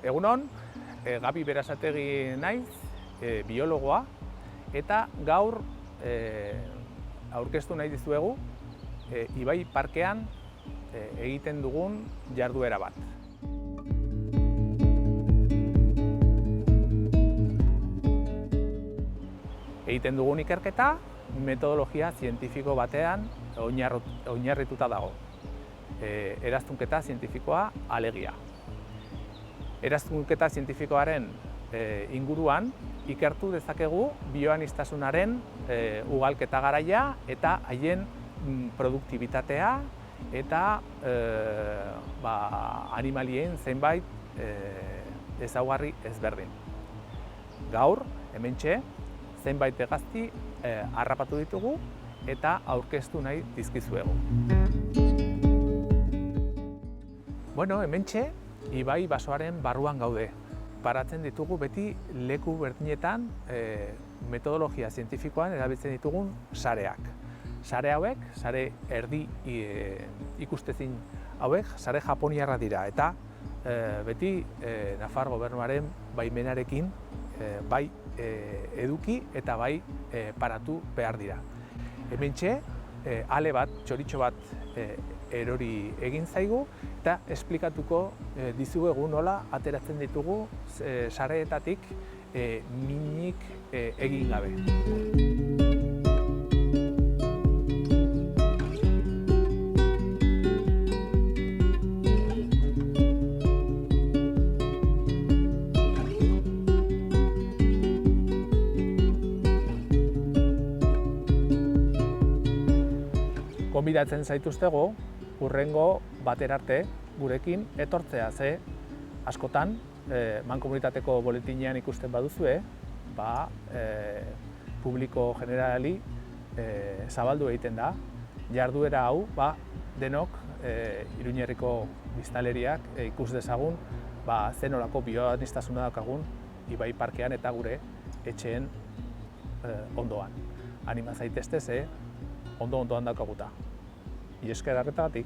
Egunon, Gabi Berasategi naiz, biologoa, eta gaur aurkeztu nahi dizuegu Ibai Parkean egiten dugun jarduera bat. Egiten dugun ikerketa metodologia zientifiko batean oinarrituta dago. Eraztunketa zientifikoa alegia. Eraztunketa zientifikoaren inguruan ikertu dezakegu bioaniztasunaren ugalketa garaia eta haien produktibitatea eta animalien zenbait ezaugarri ezberdin. Gaur, hementxe, zenbait hegazti harrapatu ditugu eta aurkeztu nahi dizkizuegu. Bueno, hementxe, Ibai basoaren barruan gaude. Paratzen ditugu beti leku berdinetan metodologia zientifikoan erabiltzen ditugun sareak. Sare hauek, sare erdi ikustezin hauek, sare japoniarra dira eta beti Nafar gobernuaren baimenarekin bai eduki eta bai paratu behar dira. Hementxe, ale bat, txoritxo bat erori egin zaigu eta esplikatuko dizuegu nola ateratzen ditugu sareetatik minik egin gabe. Gonbidatzen zaituztego, hurrengo batera arte gurekin etortzea ze askotan mankomunitateko boletinean ikusten baduzue, publiko generali zabaldu egiten da. Jarduera hau denok Iruñerriko biztanleriak ikus dezagun zer nolako bioaniztasuna daukagun Ibai Parkean eta gure etxeen ondoan. Anima zaitezte ze ondo-ondoan daukaguta. Mila esker arretagatik.